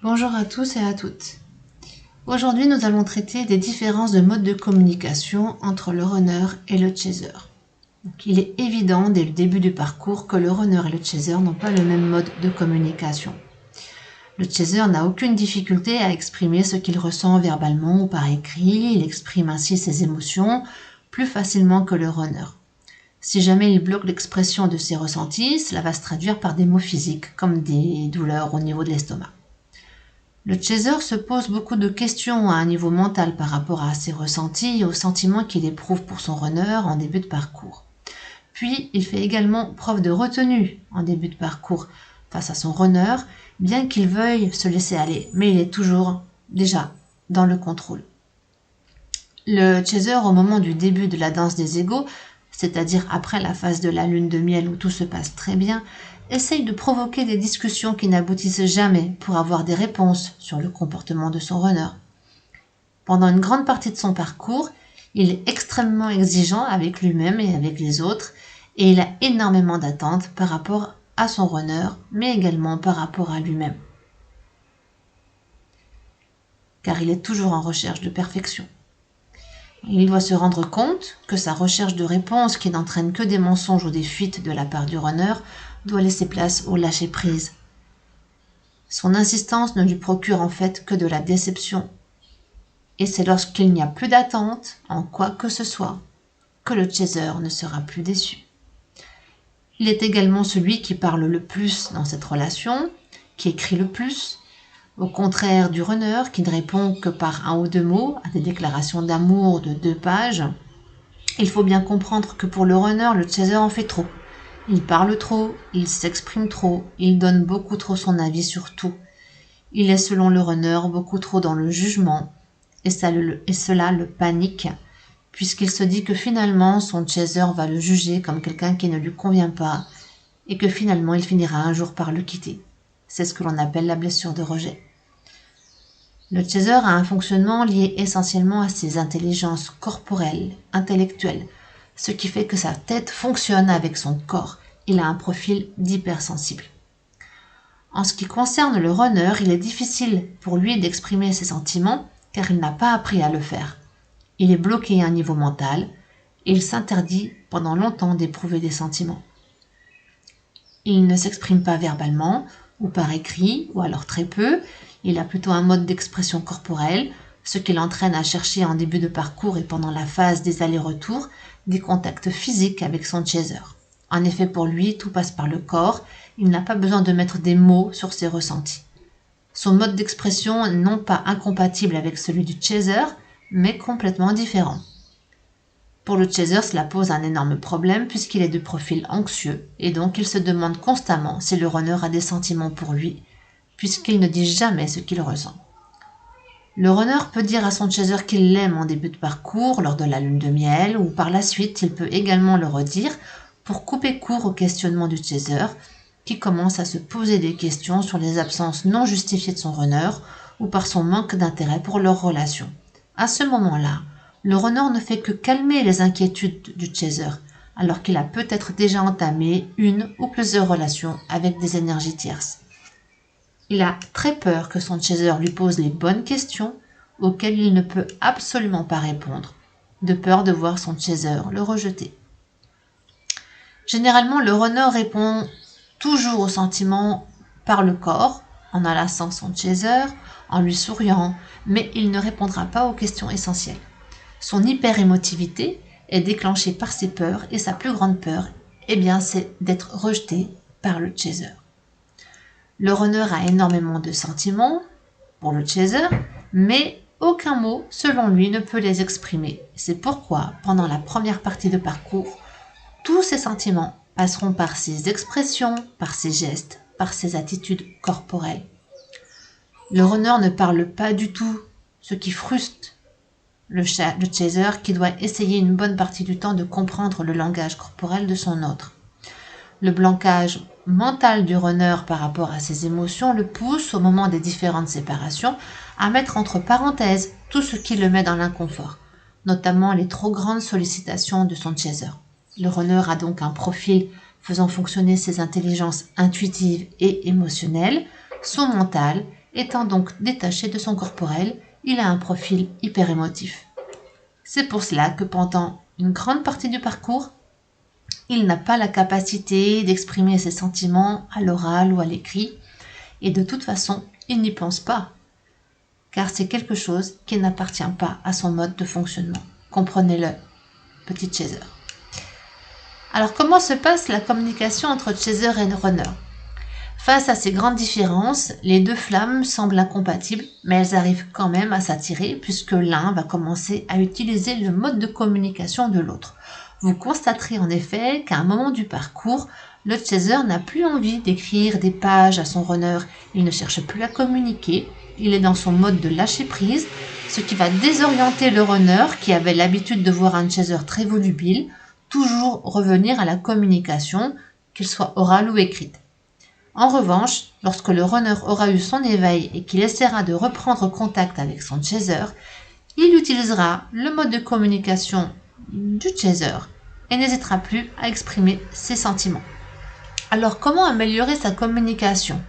Bonjour à tous et à toutes. Aujourd'hui, nous allons traiter des différences de mode de communication entre le runner et le chaser. Il est évident dès le début du parcours que le runner et le chaser n'ont pas le même mode de communication. Le chaser n'a aucune difficulté à exprimer ce qu'il ressent verbalement ou par écrit, il exprime ainsi ses émotions plus facilement que le runner. Si jamais il bloque l'expression de ses ressentis, cela va se traduire par des mots physiques, comme des douleurs au niveau de l'estomac. Le chaser se pose beaucoup de questions à un niveau mental par rapport à ses ressentis et aux sentiments qu'il éprouve pour son runner en début de parcours. Puis, il fait également preuve de retenue en début de parcours face à son runner, bien qu'il veuille se laisser aller, mais il est toujours déjà dans le contrôle. Le chaser, au moment du début de la danse des égos, c'est-à-dire après la phase de la lune de miel où tout se passe très bien, essaye de provoquer des discussions qui n'aboutissent jamais pour avoir des réponses sur le comportement de son runner. Pendant une grande partie de son parcours, il est extrêmement exigeant avec lui-même et avec les autres, et il a énormément d'attentes par rapport à son runner, mais également par rapport à lui-même. Car il est toujours en recherche de perfection. Il doit se rendre compte que sa recherche de réponses qui n'entraîne que des mensonges ou des fuites de la part du runner doit laisser place au lâcher-prise. Son insistance ne lui procure en fait que de la déception. Et c'est lorsqu'il n'y a plus d'attente en quoi que ce soit que le chaser ne sera plus déçu. Il est également celui qui parle le plus dans cette relation, qui écrit le plus, au contraire du runner qui ne répond que par un ou deux mots à des déclarations d'amour de 2 pages. Il faut bien comprendre que pour le runner, le chaser en fait trop. Il parle trop, il s'exprime trop, il donne beaucoup trop son avis sur tout. Il est selon le runner beaucoup trop dans le jugement et cela le panique puisqu'il se dit que finalement son chaser va le juger comme quelqu'un qui ne lui convient pas et que finalement il finira un jour par le quitter. C'est ce que l'on appelle la blessure de rejet. Le chaser a un fonctionnement lié essentiellement à ses intelligences corporelles, intellectuelles, ce qui fait que sa tête fonctionne avec son corps. Il a un profil d'hypersensible. En ce qui concerne le runner, il est difficile pour lui d'exprimer ses sentiments car il n'a pas appris à le faire. Il est bloqué à un niveau mental et il s'interdit pendant longtemps d'éprouver des sentiments. Il ne s'exprime pas verbalement ou par écrit ou alors très peu. Il a plutôt un mode d'expression corporelle, ce qui l'entraîne à chercher en début de parcours et pendant la phase des allers-retours des contacts physiques avec son chaser. En effet, pour lui, tout passe par le corps, il n'a pas besoin de mettre des mots sur ses ressentis. Son mode d'expression n'est non pas incompatible avec celui du chaser, mais complètement différent. Pour le chaser, cela pose un énorme problème puisqu'il est de profil anxieux et donc il se demande constamment si le runner a des sentiments pour lui, puisqu'il ne dit jamais ce qu'il ressent. Le runner peut dire à son chaser qu'il l'aime en début de parcours, lors de la lune de miel, ou par la suite, il peut également le redire pour couper court au questionnement du chaser, qui commence à se poser des questions sur les absences non justifiées de son runner ou par son manque d'intérêt pour leur relation. À ce moment-là, le runner ne fait que calmer les inquiétudes du chaser, alors qu'il a peut-être déjà entamé une ou plusieurs relations avec des énergies tierces. Il a très peur que son chaser lui pose les bonnes questions auxquelles il ne peut absolument pas répondre, de peur de voir son chaser le rejeter. Généralement, le runner répond toujours aux sentiments par le corps, en enlaçant son chaser, en lui souriant, mais il ne répondra pas aux questions essentielles. Son hyper-émotivité est déclenchée par ses peurs et sa plus grande peur, c'est d'être rejeté par le chaser. Le runner a énormément de sentiments pour le chaser, mais aucun mot, selon lui, ne peut les exprimer. C'est pourquoi, pendant la première partie de parcours, tous ces sentiments passeront par ses expressions, par ses gestes, par ses attitudes corporelles. Le runner ne parle pas du tout, ce qui frustre le chaser qui doit essayer une bonne partie du temps de comprendre le langage corporel de son autre. Le blocage mental du runner par rapport à ses émotions le pousse, au moment des différentes séparations, à mettre entre parenthèses tout ce qui le met dans l'inconfort, notamment les trop grandes sollicitations de son chaser. Le runner a donc un profil faisant fonctionner ses intelligences intuitives et émotionnelles, son mental Étant donc détaché de son corporel, il a un profil hyper émotif. C'est pour cela que pendant une grande partie du parcours, il n'a pas la capacité d'exprimer ses sentiments à l'oral ou à l'écrit, et de toute façon, il n'y pense pas, car c'est quelque chose qui n'appartient pas à son mode de fonctionnement. Comprenez-le, petit chaser. Alors, comment se passe la communication entre chaser et runner? Face à ces grandes différences, les deux flammes semblent incompatibles, mais elles arrivent quand même à s'attirer puisque l'un va commencer à utiliser le mode de communication de l'autre. Vous constaterez en effet qu'à un moment du parcours, le chaser n'a plus envie d'écrire des pages à son runner, il ne cherche plus à communiquer, il est dans son mode de lâcher prise, ce qui va désorienter le runner qui avait l'habitude de voir un chaser très volubile, toujours revenir à la communication, qu'elle soit orale ou écrite. En revanche, lorsque le runner aura eu son éveil et qu'il essaiera de reprendre contact avec son chaser, il utilisera le mode de communication du chaser et n'hésitera plus à exprimer ses sentiments. Alors, comment améliorer sa communication?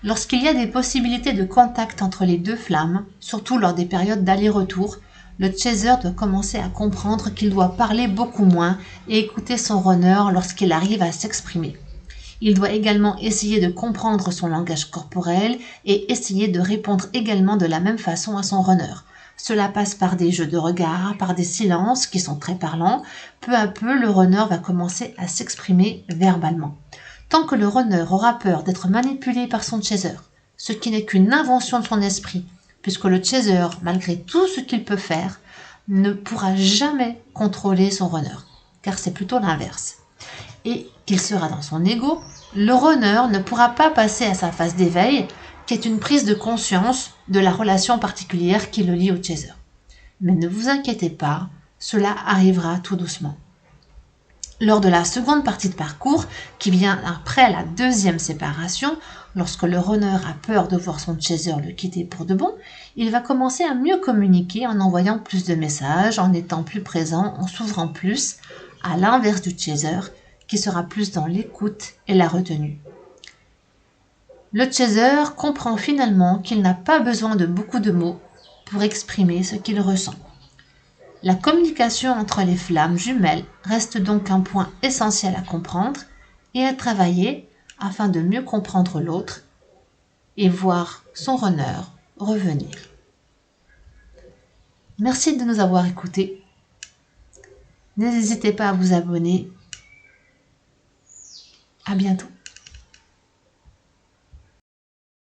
Lorsqu'il y a des possibilités de contact entre les deux flammes, surtout lors des périodes d'aller-retour, le chaser doit commencer à comprendre qu'il doit parler beaucoup moins et écouter son runner lorsqu'il arrive à s'exprimer. Il doit également essayer de comprendre son langage corporel et essayer de répondre également de la même façon à son runner. Cela passe par des jeux de regard, par des silences qui sont très parlants. Peu à peu, le runner va commencer à s'exprimer verbalement. Tant que le runner aura peur d'être manipulé par son chaser, ce qui n'est qu'une invention de son esprit, puisque le chaser, malgré tout ce qu'il peut faire, ne pourra jamais contrôler son runner, car c'est plutôt l'inverse. Et qu'il sera dans son ego, le runner ne pourra pas passer à sa phase d'éveil, qui est une prise de conscience de la relation particulière qui le lie au chaser. Mais ne vous inquiétez pas, cela arrivera tout doucement. Lors de la seconde partie de parcours, qui vient après la deuxième séparation, lorsque le runner a peur de voir son chaser le quitter pour de bon, il va commencer à mieux communiquer en envoyant plus de messages, en étant plus présent, en s'ouvrant plus, à l'inverse du chaser, qui sera plus dans l'écoute et la retenue. Le chaser comprend finalement qu'il n'a pas besoin de beaucoup de mots pour exprimer ce qu'il ressent. La communication entre les flammes jumelles reste donc un point essentiel à comprendre et à travailler afin de mieux comprendre l'autre et voir son runner revenir. Merci de nous avoir écoutés. N'hésitez pas à vous abonner. À bientôt.